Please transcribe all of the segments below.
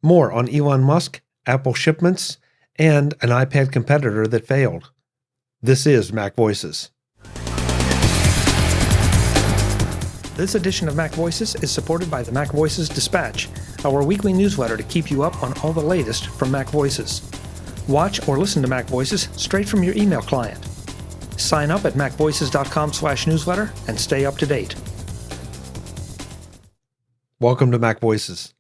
More on Elon Musk, Apple Shipments, and an iPad competitor that failed. This is Mac Voices. This edition of Mac Voices is supported by the MacVoices Dispatch, our weekly newsletter to keep you up on all the latest from Mac Voices. Watch or listen to Mac Voices straight from your email client. Sign up at macvoices.com/newsletter and stay up to date. Welcome to Mac Voices.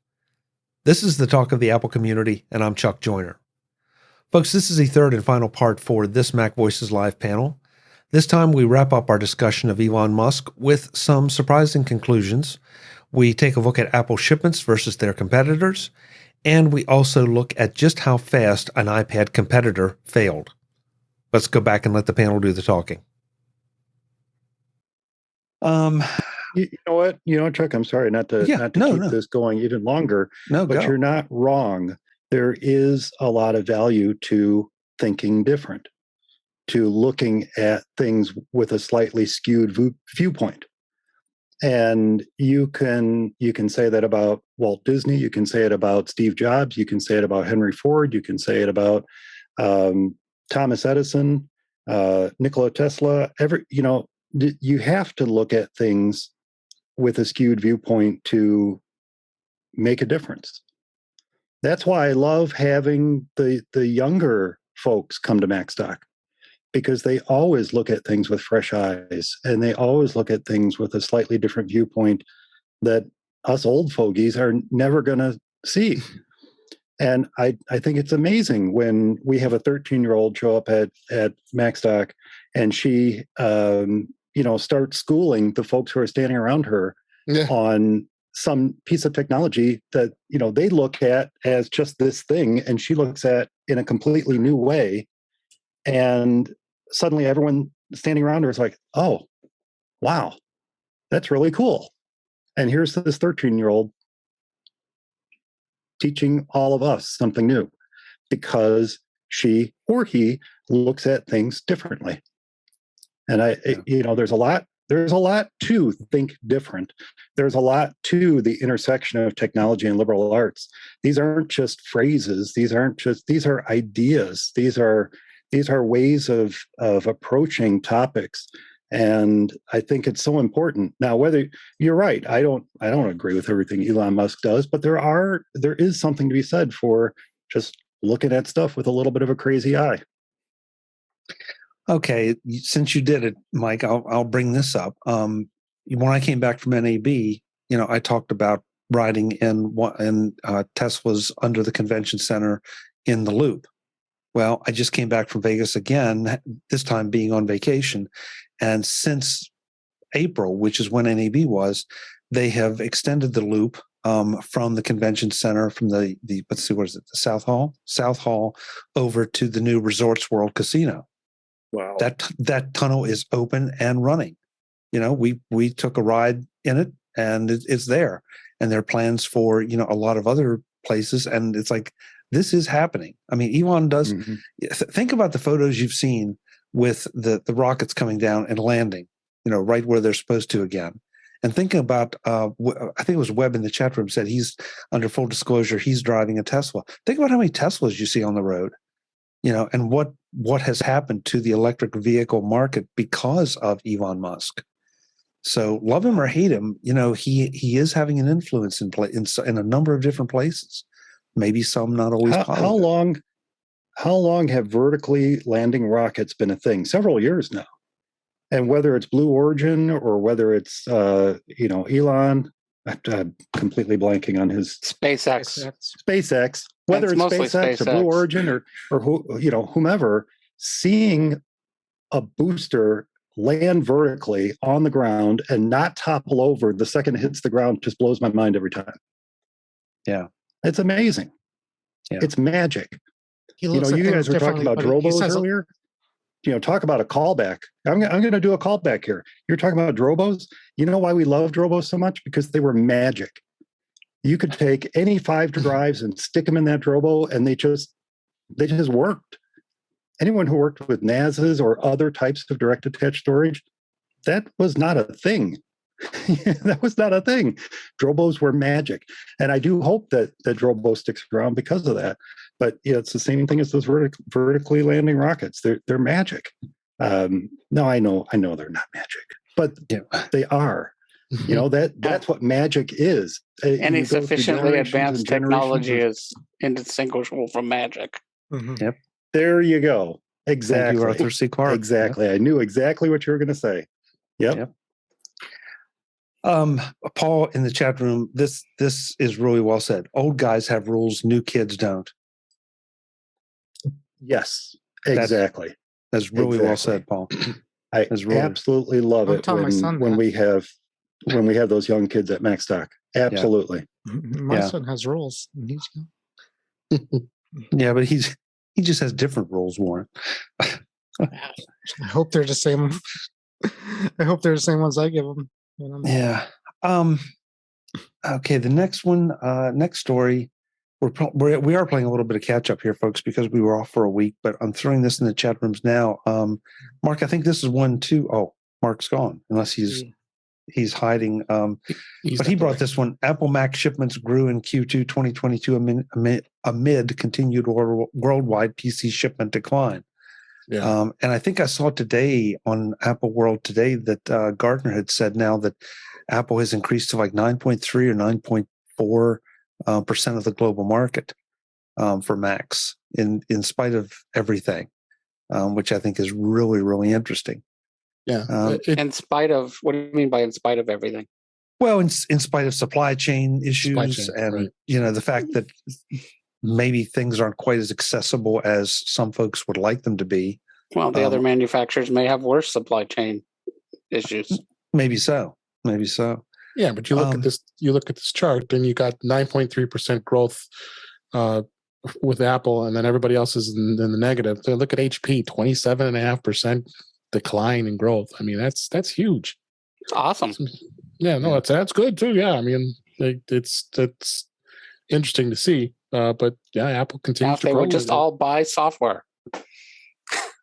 This is the talk of the Apple community, and I'm Chuck Joyner. Folks, this is the third and final part for this Mac Voices Live panel. This time we wrap up our discussion of Elon Musk with some surprising conclusions. We take a look at Apple shipments versus their competitors, and we also look at just how fast an iPad competitor failed. Let's go back and let the panel do the talking. You know what, Chuck, I'm sorry not to keep this going even longer, but you're not wrong. There is a lot of value to thinking different, to looking at things with a slightly skewed viewpoint. And you can say that about Walt Disney, you can say it about Steve Jobs, you can say it about Henry Ford, you can say it about Thomas Edison, Nikola Tesla. You have to look at things with a skewed viewpoint to make a difference. That's why I love having the younger folks come to Macstock, because they always look at things with fresh eyes, and they always look at things with a slightly different viewpoint that us old fogies are never going to see. And I think it's amazing when we have a 13-year-old show up at Macstock, and she start schooling the folks who are standing around her on some piece of technology that, they look at as just this thing, and she looks at in a completely new way. And suddenly everyone standing around her is like, oh, wow, that's really cool. And here's this 13-year-old teaching all of us something new because she or he looks at things differently. And there's a lot to think different. There's a lot to the intersection of technology and liberal arts. These aren't just phrases. These are ideas. These are ways of approaching topics. And I think it's so important. Now, whether you're right, I don't agree with everything Elon Musk does, but there is something to be said for just looking at stuff with a little bit of a crazy eye. Okay, since you did it, Mike, I'll bring this up. When I came back from NAB, I talked about riding in Tesla's under the convention center in the Loop. Well, I just came back from Vegas again, this time being on vacation. And since April, which is when NAB was, they have extended the Loop from the convention center, from the let's see, what is it, the South Hall over to the new Resorts World Casino. Wow. That tunnel is open and running. We took a ride in it, and it's there. And there are plans for, a lot of other places. And it's like, this is happening. I mean, Elon does. Mm-hmm. Think about the photos you've seen with the rockets coming down and landing, right where they're supposed to again. And thinking about, I think it was Webb in the chat room said he's, under full disclosure, he's driving a Tesla. Think about how many Teslas you see on the road. And what has happened to the electric vehicle market because of Elon Musk. So love him or hate him, he is having an influence in a number of different places. Maybe some not always positive. How long have vertically landing rockets been a thing? Several years now. And whether it's Blue Origin or whether it's Elon, I'm completely blanking on his SpaceX. Whether it's SpaceX or Blue Origin or whomever, seeing a booster land vertically on the ground and not topple over the second it hits the ground just blows my mind every time. Yeah, it's amazing. Yeah. It's magic. You guys were talking about Drobos earlier. Talk about a callback. I'm going to do a callback here. You're talking about Drobos. You know why we love Drobos so much? Because they were magic. You could take any 5 drives and stick them in that Drobo, and they just worked. Anyone who worked with NASs or other types of direct attached storage, that was not a thing. That was not a thing. Drobos were magic. And I do hope that Drobo sticks around because of that. But it's the same thing as those vertically landing rockets. They're magic. No, I know they're not magic, but they are. That's what magic is. Any sufficiently advanced technology is indistinguishable from magic. Mm-hmm. Yep. There you go. Exactly. Thank you, Arthur C. Clarke. Exactly. Yep. I knew exactly what you were going to say. Yep. Paul in the chat room, this is really well said. Old guys have rules, new kids don't. Yes, exactly. That's really well said, Paul. I absolutely love it when we have those young kids at Macstock. Absolutely. My son has rules. Yeah, but he just has different rules, Warren. I hope they're the same. I hope they're the same ones I give them. Yeah. Okay. The next one, next story. We are playing a little bit of catch up here, folks, because we were off for a week. But I'm throwing this in the chat rooms now. Mark, I think this is one too. Oh, Mark's gone, unless he's hiding. But he brought this one. Apple Mac shipments grew in Q2 2022 amid continued worldwide PC shipment decline. Yeah. And I think I saw today on Apple World today that Gartner had said now that Apple has increased to like 9.3 or 9.4% of the global market for Macs in spite of everything, which I think is really, really interesting. Yeah. In spite of, what do you mean by in spite of everything? Well, in spite of supply chain issues and, the fact that maybe things aren't quite as accessible as some folks would like them to be. Well, the other manufacturers may have worse supply chain issues. Maybe so. Yeah, but you look at this. You look at this chart, and you got 9.3% growth with Apple, and then everybody else is in the negative. So look at HP, 27.5% decline in growth. I mean, that's huge. It's awesome. Yeah, no, that's good too. Yeah, I mean, it's interesting to see. But yeah, Apple continues to grow. They would just all buy software.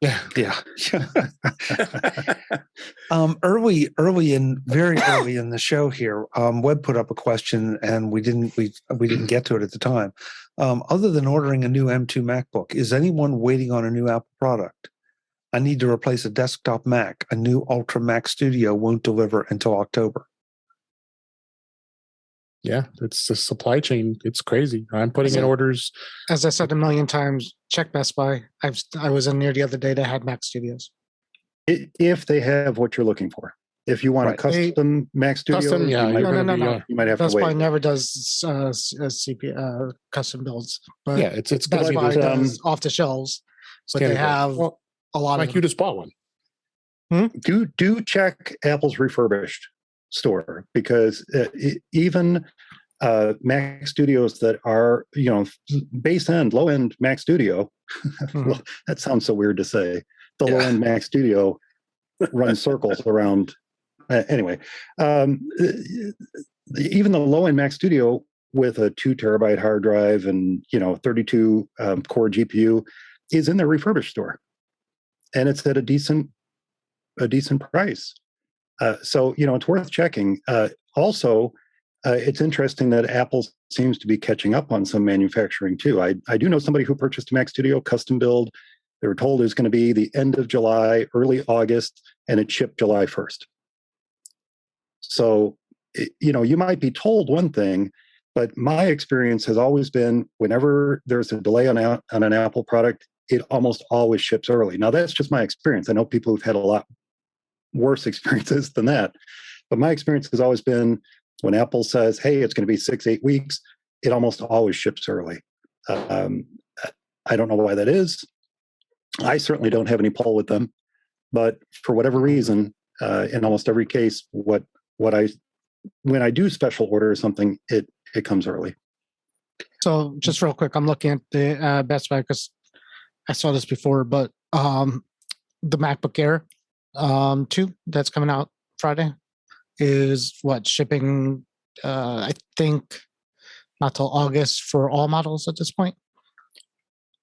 Yeah. Very early in the show here, Webb put up a question, and we didn't get to it at the time. Other than ordering a new M2 MacBook, is anyone waiting on a new Apple product? I need to replace a desktop Mac. A new Ultra Mac Studio won't deliver until October. Yeah, it's the supply chain. It's crazy. I'm putting in orders. As I said a million times, check Best Buy. I was in there the other day that had Mac Studios. If they have what you're looking for. If you want a custom Mac Studio, no. You might have Best to wait. Buy never does custom builds. But it's Best Buy does off the shelves. But they have a lot of. Like you just bought one. Do check Apple's refurbished store, because even Mac Studios that are base end, low end Mac Studio, well, that sounds so weird to say. The low end Mac Studio runs circles around. Anyway, even the low end Mac Studio with a 2 terabyte hard drive and 32 core GPU is in their refurbished store, and it's at a decent price. So it's worth checking. Also, it's interesting that Apple seems to be catching up on some manufacturing too. I do know somebody who purchased a Mac Studio custom build. They were told it was going to be the end of July, early August, and it shipped July 1st. So, you might be told one thing, but my experience has always been whenever there's a delay on an Apple product, it almost always ships early. Now, that's just my experience. I know people who've had a lot worse experiences than that. But my experience has always been when Apple says, hey, it's going to be 6-8 weeks, it almost always ships early. I don't know why that is. I certainly don't have any pull with them. But for whatever reason, in almost every case, when I do special order something, it comes early. So just real quick, I'm looking at the Best Buy because I saw this before, but the MacBook Air 2 that's coming out Friday is shipping I think not till August for all models at this point.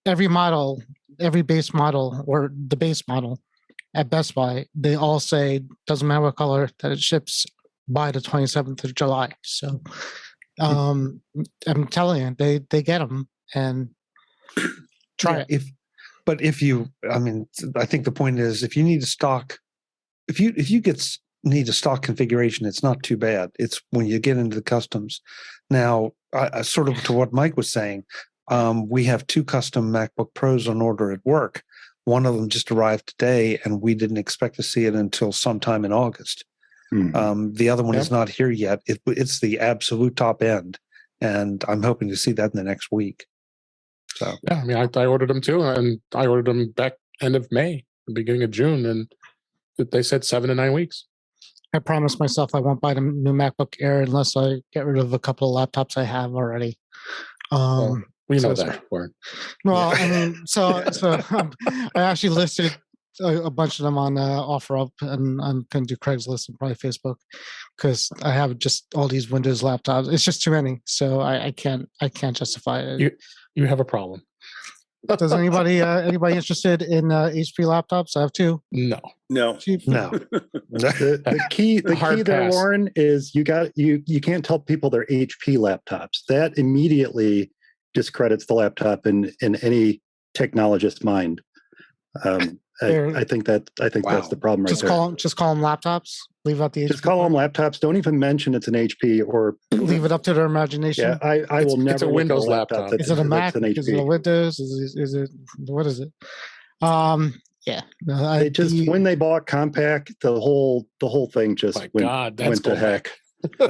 Every base model or the base model at Best Buy, they all say doesn't matter what color that it ships by the 27th of July. So I'm telling you, they get them and try it. I think the point is, if you need a stock, if you need a stock configuration, it's not too bad. It's when you get into the customs. Now, sort of to what Mike was saying, we have 2 custom MacBook Pros on order at work. One of them just arrived today, and we didn't expect to see it until sometime in August. The other one is not here yet. It's the absolute top end, and I'm hoping to see that in the next week. So yeah, I mean, I ordered them too, and I ordered them back end of May, the beginning of June, and they said 7 to 9 weeks. I promised myself I won't buy the new MacBook Air unless I get rid of a couple of laptops I have already. We know that. Well, I mean, so I actually listed a bunch of them on OfferUp, and I'm going to do Craigslist and probably Facebook because I have just all these Windows laptops. It's just too many, so I can't justify it. You have a problem. Does anybody interested in HP laptops? I have 2. No. The key there, Warren, is you can't tell people they're HP laptops. That immediately discredits the laptop in any technologist's mind. I think that's the problem just call them laptops. Leave out the HP. Just call them laptops. Don't even mention it's an HP or leave it up to their imagination. Yeah, I will never. It's a Windows laptop. Is it a Mac? Is it a Windows? Is it what is it? Yeah. No, when they bought Compaq, the whole thing just went to heck.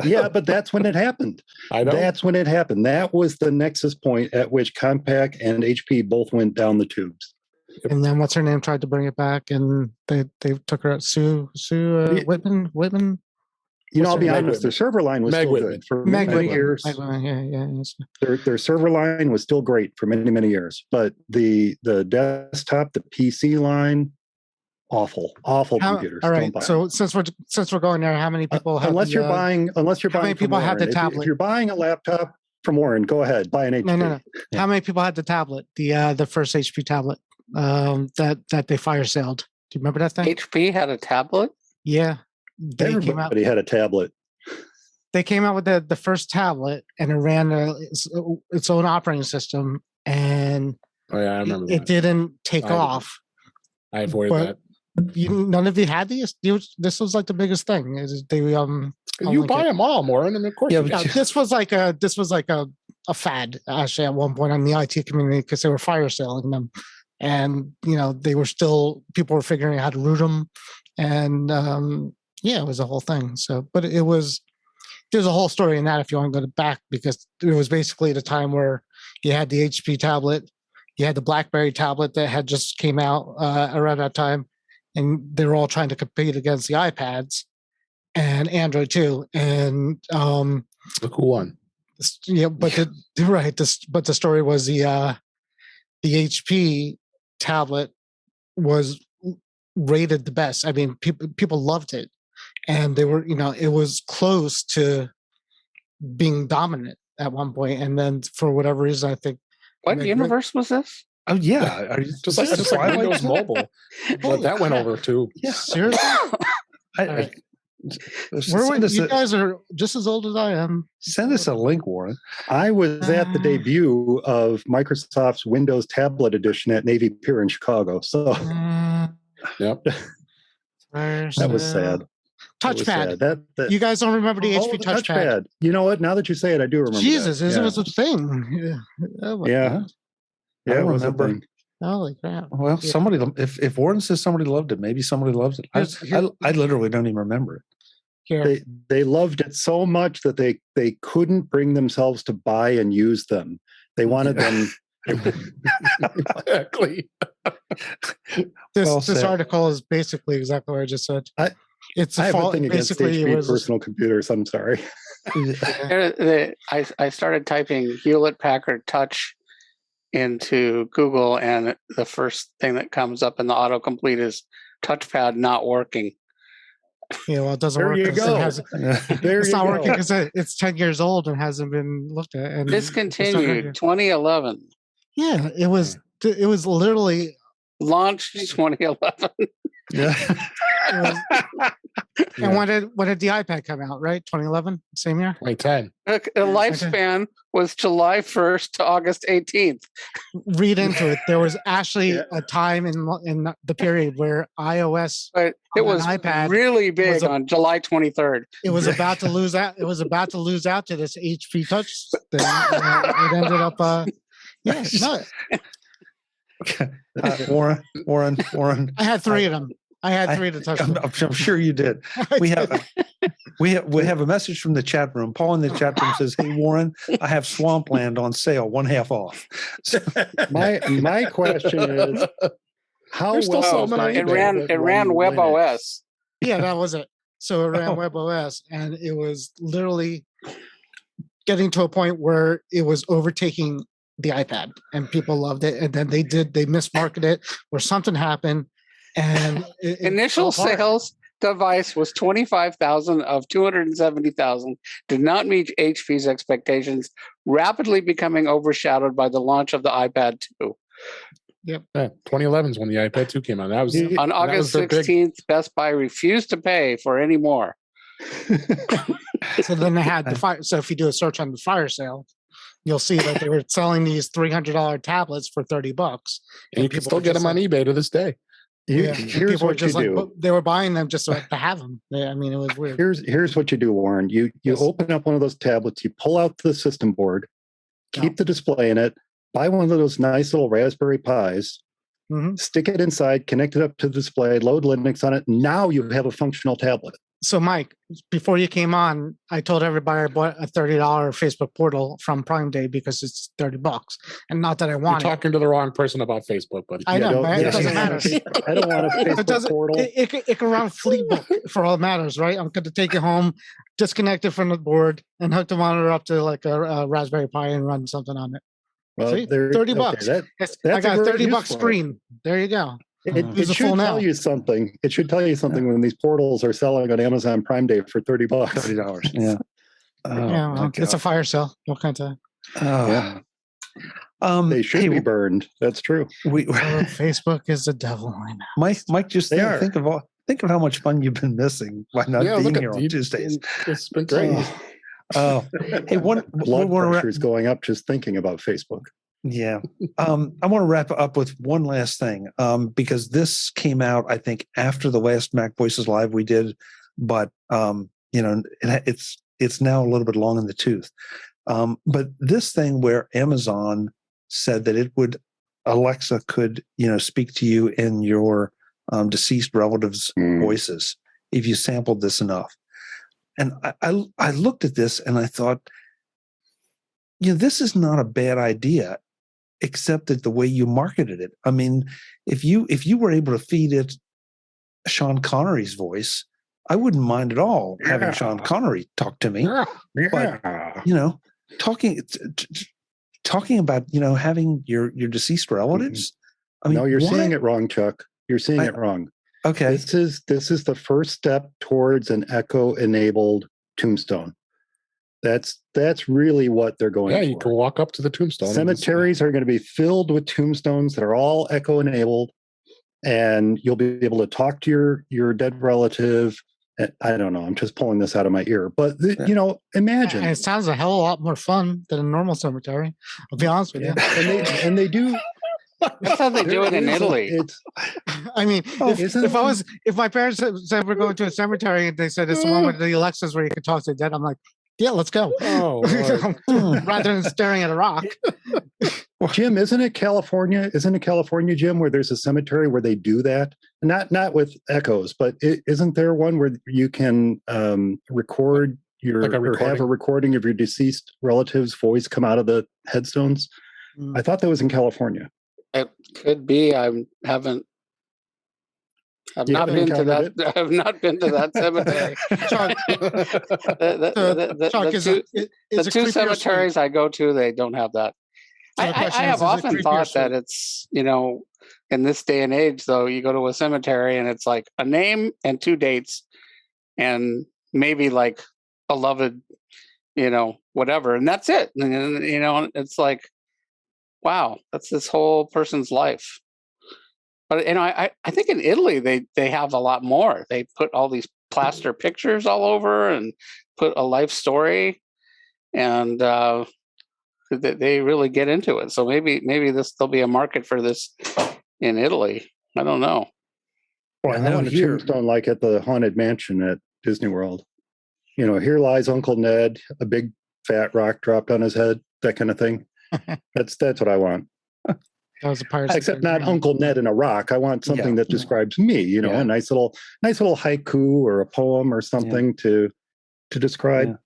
Yeah, but that's when it happened. I know. That's when it happened. That was the nexus point at which Compaq and HP both went down the tubes. And then what's her name tried to bring it back, and they took her out. Sue Whitman. I'll be honest. Their server line was still good for many years. Their server line was still great for many years, but the desktop, the PC line, awful computers. All right. So since we're going there, how many people have? Unless you're buying. How many people have the tablet? If you're buying a laptop from Warren, go ahead, buy an HP. No. Yeah. How many people had the tablet? The first HP tablet that they fire sailed. Do you remember that thing? HP had a tablet? Yeah. Everybody had a tablet. They came out with the first tablet, and it ran its own operating system, and I remember it didn't take off. I avoided that. None of you had these. This was like the biggest thing. You buy them all, Morin, and of course. Yeah, this was like a fad actually at one point on the IT community because they were fire selling them, and they were still people were figuring out how to root them, and it was a whole thing. So, but there's a whole story in that if you want to go back because it was basically the time where you had the HP tablet, you had the BlackBerry tablet that had just came out around that time. And they were all trying to compete against the iPads and Android too. And look who won. Yeah, but the story was the HP tablet was rated the best. I mean, people loved it, and they were it was close to being dominant at one point. And then for whatever reason, I think what universe was this? Oh yeah, just like Windows Mobile. But that went over too. Yeah, seriously. You guys are just as old as I am. Send us a link, Warren. I was at the debut of Microsoft's Windows Tablet Edition at Navy Pier in Chicago. So, yep, that was sad. TouchPad. That you guys don't remember the HP touchpad? You know what? Now that you say it, I do remember. Jesus, it was a thing. Yeah. Yeah, I remember. Holy crap! Well, somebody. If Warren says somebody loved it, maybe somebody loves it. I literally don't even remember it. They loved it so much that they couldn't bring themselves to buy and use them. They wanted them. Exactly. This article is basically exactly what I just said. I have a thing against HP personal computers. I'm sorry. I started typing Hewlett Packard Touch into Google, and the first thing that comes up in the autocomplete is touchpad not working. Yeah, well, it doesn't work. There you go. It's not working because it's 10 years old and hasn't been looked at. And discontinued 2011. Yeah, it was literally launched 2011. And when did the iPad come out? Right, 2011, same year. 2010. The lifespan was July 1st to August 18th. Read into it. There was actually a time in the period where iOS, but it was iPad really big on July 23rd. It was about to lose out. It was about to lose out to this HP Touch thing. It ended up. Warren. I had three of them. I had three to touch. I'm sure you did. We have a message from the chat room. Paul in the chat room says, "Hey Warren, I have Swampland on sale, 1/2 off." So, my question is, how well it ran WebOS? Yeah, that was it. So it ran WebOS, and it was literally getting to a point where it was overtaking the iPad, and people loved it. And then they mismarketed it, or something happened. And initial sales device was 25,000 of 270,000. Did not meet HP's expectations. Rapidly becoming overshadowed by the launch of the iPad 2. Yep. 2011 is when the iPad 2 came out. That was on August 16th. Best Buy refused to pay for any more. So then they had the fire. So if you do a search on the fire sale, you'll see that they were selling these $300 tablets for $30, and you can still get them on eBay to this day. Here's what you do. They were buying them just to have them. I mean, it was weird. Here's what you do, Warren. You open up one of those tablets, you pull out the system board, keep the display in it, buy one of those nice little Raspberry Pis, stick it inside, connect it up to the display, load Linux on it. Now you have a functional tablet. So, Mike, before you came on, I told everybody I bought a $30 Facebook portal from Prime Day because it's $30, and not that I want. You're talking to the wrong person about Facebook, buddy. I know, it doesn't matter. I don't want a Facebook portal. It can run Fleetbook for all it matters, right? I'm going to take it home, disconnect it from the board, and hook the monitor up to like a Raspberry Pi and run something on it. Well, see, $30. I got a $30 screen. There you go. It should tell you something. It should tell you something when these portals are selling on Amazon Prime Day for $30. $30. Yeah. Well, it's a fire sale. What kind of? Yeah. They should be burned. That's true. Facebook is the devil. I know. Mike, just think of how much fun you've been missing by not being here on Tuesdays. It's been great. Hey, blood pressure is going up just thinking about Facebook. Yeah. I want to wrap up with one last thing, because this came out, I think, after the last MacVoices Live we did, but it's now a little bit long in the tooth. But this thing where Amazon said that Alexa could, speak to you in your deceased relatives' voices if you sampled this enough. And I looked at this and I thought, this is not a bad idea, except that the way you marketed it. I mean, if you were able to feed it Sean Connery's voice, I wouldn't mind at all having Sean Connery talk to me. But talking about having your deceased relatives. I mean, no, you're seeing it wrong, Chuck. You're seeing it wrong. Okay, this is the first step towards an Echo-enabled tombstone. That's really what they're going for. Yeah, you can walk up to the tombstone. Cemeteries are going to be filled with tombstones that are all Echo-enabled, and you'll be able to talk to your dead relative. I don't know. I'm just pulling this out of my ear, but imagine. And it sounds a hell of a lot more fun than a normal cemetery. I'll be honest with you. And they do. That's how they do it in Italy. I mean, if my parents said we're going to a cemetery and they said it's the one with the Alexas where you can talk to the dead, I'm like, yeah, let's go. Rather than staring at a rock. Jim, isn't it California, Jim, where there's a cemetery where they do that? Not with echoes, but isn't there one where you can record or have a recording of your deceased relative's voice come out of the headstones? I thought that was in California. It could be. I've not been to that. I've not been to that cemetery. The two cemeteries I go to, they don't have that. So I have often thought that it's, in this day and age, though, you go to a cemetery and it's like a name and 2 dates and maybe like a beloved, whatever. And that's it. And, it's like, wow, that's this whole person's life. But I think in Italy they have a lot more. They put all these plaster pictures all over and put a life story, and they really get into it. So maybe there'll be a market for this in Italy. I don't know. Well, I want a tombstone like at the Haunted Mansion at Disney World. Here lies Uncle Ned, a big fat rock dropped on his head, that kind of thing. That's what I want. That was a Pirates. Except not Uncle Ned and a rock. I want something that describes me. A nice little haiku or a poem or something to describe.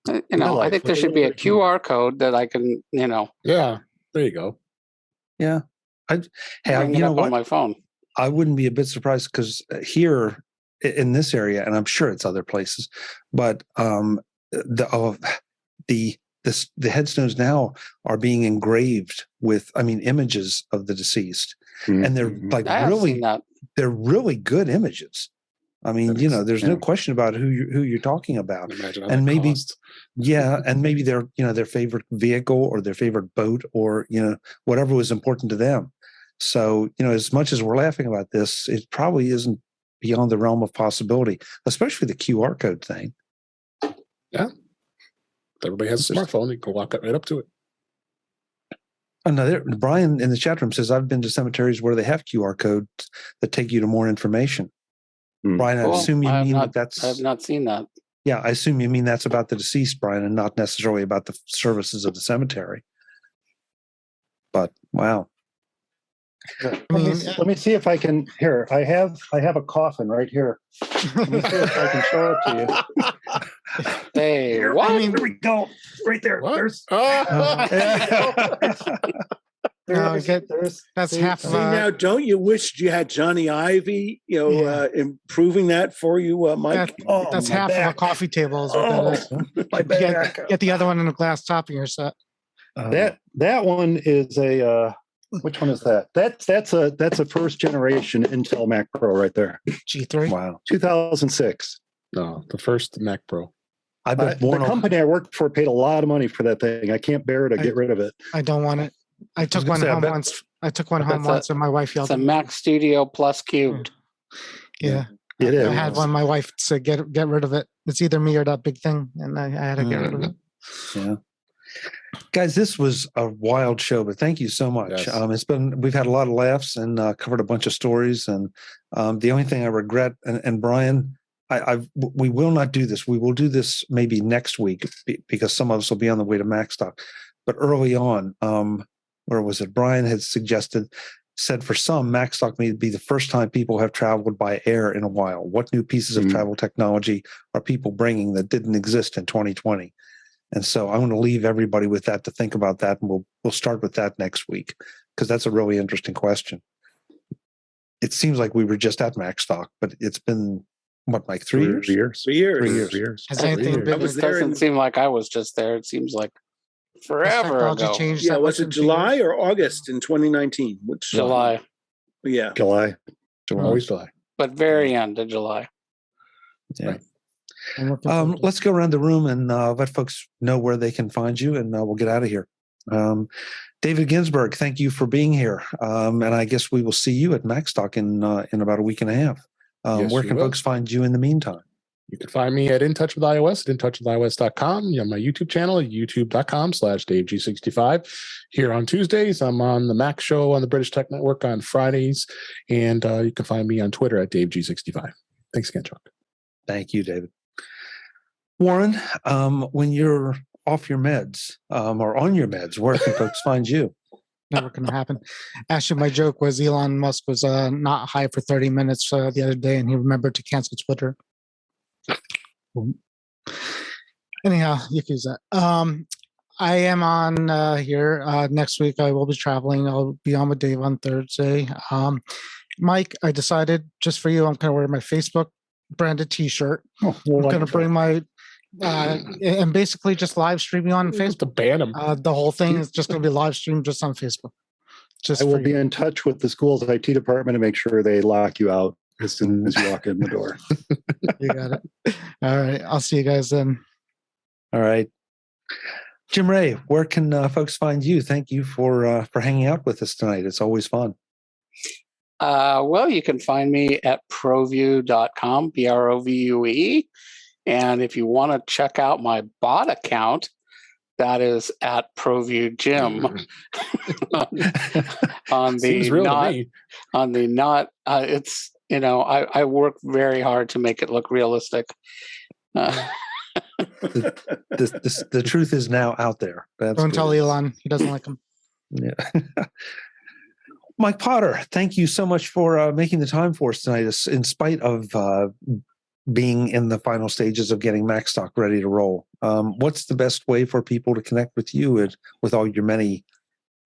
I think there should be a QR code that I can. Yeah, there you go. Yeah, bring it up on my phone. I wouldn't be a bit surprised because here in this area, and I'm sure it's other places, but the headstones now are being engraved with, images of the deceased, and they're they're really good images. There's no question about who you're talking about, and maybe, and maybe their favorite vehicle or their favorite boat or whatever was important to them. So as much as we're laughing about this, it probably isn't beyond the realm of possibility, especially the QR code thing. Yeah. Everybody has a smartphone. You can walk right up to it. Oh, no, Brian in the chat room says, I've been to cemeteries where they have QR codes that take you to more information. Brian, I assume you mean that's... I have not seen that. Yeah, I assume you mean that's about the deceased, Brian, and not necessarily about the services of the cemetery. But, wow. Let me see if I can. Here, I have a coffin right here. Let me see if I can show it to you. Hey, what? Here we go. Right there. What? That's half. See, now, don't you wish you had Johnny Ivy? Improving that for you, Mike. That's half of a coffee table. My back. Get the other one in a glass top of your set. That one is a. Which one is that? That's a first generation Intel Mac Pro right there. G3. Wow. 2006. No, the first Mac Pro. The company I worked for paid a lot of money for that thing. I can't bear to get rid of it. I don't want it. I took one home once. And my wife yelled. It's a Mac Studio Plus cubed. Yeah. It is. I had one. My wife said, "Get rid of it. It's either me or that big thing," and I had to get rid of it. Yeah. Guys, this was a wild show, but thank you so much. Yes. We've had a lot of laughs and covered a bunch of stories. And the only thing I regret, and Brian, we will not do this. We will do this maybe next week because some of us will be on the way to Macstock. But early on, where was it? Brian had said for some, Macstock may be the first time people have traveled by air in a while. What new pieces of travel technology are people bringing that didn't exist in 2020? And so I'm going to leave everybody with that to think about that, and we'll start with that next week because that's a really interesting question. It seems like we were just at Macstock, but it's been what, like 3 years? 3 years. 3 years. 3 years. Has anything been? It doesn't seem like I was just there. It seems like forever ago. Yeah, was it July or August in 2019? Which July? Yeah, July. Always July. But very end of July. Yeah. Right. Let's go around the room and let folks know where they can find you, and we'll get out of here. David Ginsburg, thank you for being here. And I guess we will see you at Macstock in about a week and a half. Where can folks find you in the meantime? You can find me at In Touch with iOS at intouchwithios.com. You have my YouTube channel at youtube.com/DaveG65. Here on Tuesdays, I'm on the Mac Show on the British Tech Network on Fridays. And you can find me on Twitter at DaveG65. Thanks again, Chuck. Thank you, David. Warren, when you're off your meds or on your meds, where can folks find you? Never going to happen. Actually, my joke was Elon Musk was not high for 30 minutes the other day, and he remembered to cancel Twitter. Anyhow, you can use that. I am on here next week. I will be traveling. I'll be on with Dave on Thursday. Mike, I decided just for you, I'm going to wear my Facebook branded T-shirt. I'm going to bring my and basically just live streaming on Facebook. To ban them. The whole thing is just going to be live streamed just on Facebook. I will be in touch with the school's IT department to make sure they lock you out as soon as you walk in the door. You got it. All right. I'll see you guys then. All right. Jim Ray, where can folks find you? Thank you for hanging out with us tonight. It's always fun. Well, you can find me at provue.com, PROVUE. And if you want to check out my bot account, that is at ProView Gym on the not. It's I work very hard to make it look realistic. The truth is now out there. Don't tell Elon, he doesn't like him. Yeah. Mike Potter, thank you so much for making the time for us tonight, in spite of being in the final stages of getting Macstock ready to roll. What's the best way for people to connect with you with all your many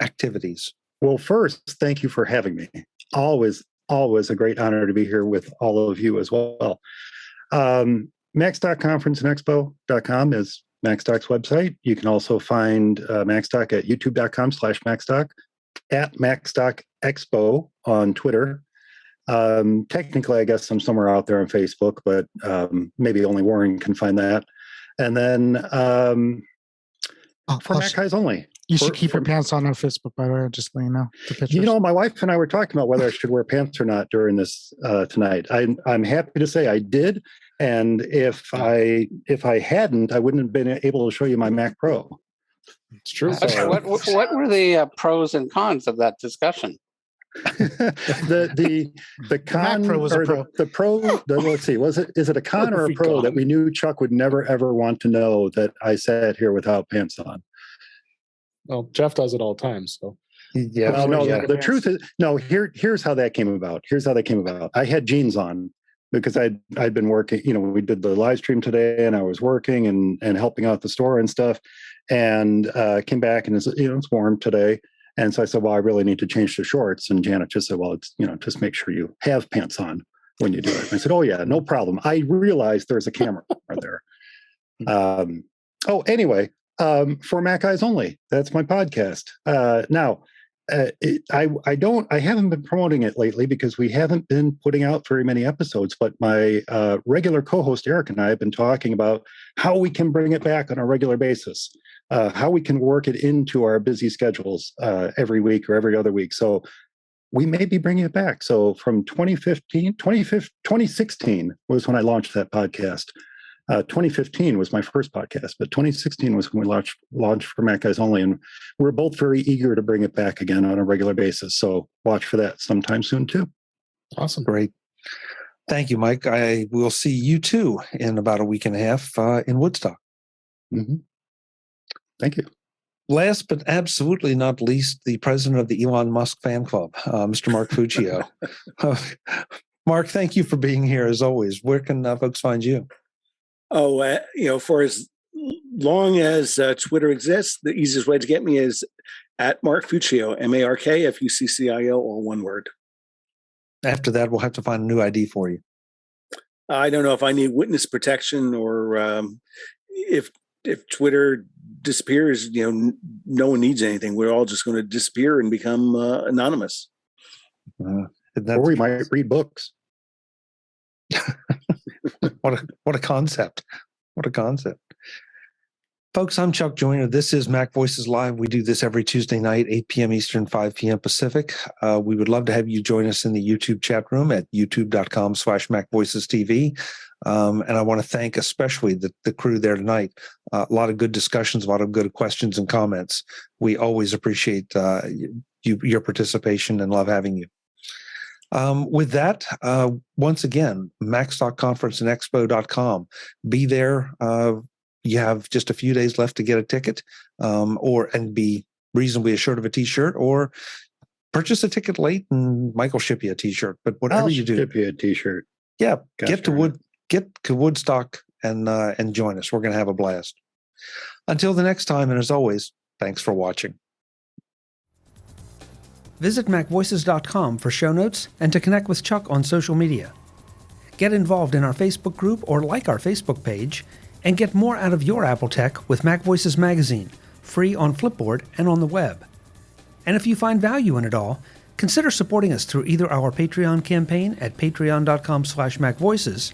activities? Well, first, thank you for having me. Always a great honor to be here with all of you as well. Macstock Conference and Expo.com is Macstock's website. You can also find Macstock at youtube.com/Macstock, at Macstock Expo on Twitter. Technically, I guess I'm somewhere out there on Facebook, but maybe only Warren can find that. And then for Mac Guys Only. You should keep your pants on Facebook, by the way, just so you know. My wife and I were talking about whether I should wear pants or not during this tonight. I'm happy to say I did. And if I hadn't, I wouldn't have been able to show you my Mac Pro. It's true. So, what were the pros and cons of that discussion? the con Mac Pro was or a pro. the pro. Let's see, is it a con or a pro that we knew Chuck would never ever want to know that I sat here without pants on? Well, Jeff does it all the time, so. Yeah. The truth is, here's how that came about. I had jeans on because I'd been working, we did the live stream today and I was working and helping out the store and stuff, and came back and it's warm today. And so I said, well, I really need to change to shorts. And Janet just said, well, it's, just make sure you have pants on when you do it. And I said, oh yeah, no problem. I realized there's a camera right there. Anyway, for Mac Guys Only, that's my podcast. Now, I haven't been promoting it lately because we haven't been putting out very many episodes, but my regular co-host Eric and I have been talking about how we can bring it back on a regular basis, how we can work it into our busy schedules every week or every other week. So we may be bringing it back. So from 2016 was when I launched that podcast. 2015 was my first podcast, but 2016 was when we launched for Mac Guys Only, and we're both very eager to bring it back again on a regular basis. So watch for that sometime soon too. Awesome. Great. Thank you, Mike. I will see you too in about a week and a half in Woodstock. Mm-hmm. Thank you. Last but absolutely not least, the president of the Elon Musk fan club, Mr. Mark Fuccio. Mark, thank you for being here as always. Where can folks find you? For as long as Twitter exists, the easiest way to get me is at Mark Fuccio, MarkFuccio, all one word. After that, we'll have to find a new ID for you. I don't know if I need witness protection or if Twitter disappears, no one needs anything. We're all just going to disappear and become anonymous. Or we might read books. What a concept. What a concept. Folks, I'm Chuck Joyner. This is MacVoices Live. We do this every Tuesday night, 8 p.m. Eastern, 5 p.m. Pacific. We would love to have you join us in the YouTube chat room at youtube.com/MacVoicesTV. And I want to thank especially the crew there tonight. A lot of good discussions, a lot of good questions and comments. We always appreciate your participation and love having you. With that, once again, Macstock Conference and Expo.com. Be there. You have just a few days left to get a ticket, and be reasonably assured of a T-shirt, or purchase a ticket late and Mike will ship you a T-shirt. But whatever you do, ship you a T-shirt. Yeah, get to Woodstock and join us. We're going to have a blast. Until the next time, and as always, thanks for watching. Visit MacVoices.com for show notes and to connect with Chuck on social media. Get involved in our Facebook group or like our Facebook page, and get more out of your Apple tech with MacVoices Magazine, free on Flipboard and on the web. And if you find value in it all, consider supporting us through either our Patreon campaign at patreon.com/MacVoices,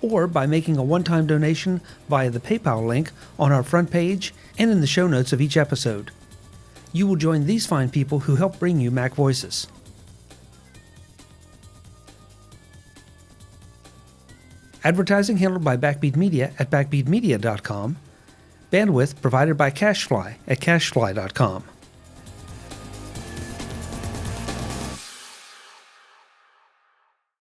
or by making a one-time donation via the PayPal link on our front page and in the show notes of each episode. You will join these fine people who help bring you Mac Voices. Advertising handled by Backbeat Media at backbeatmedia.com. Bandwidth provided by CacheFly at cachefly.com.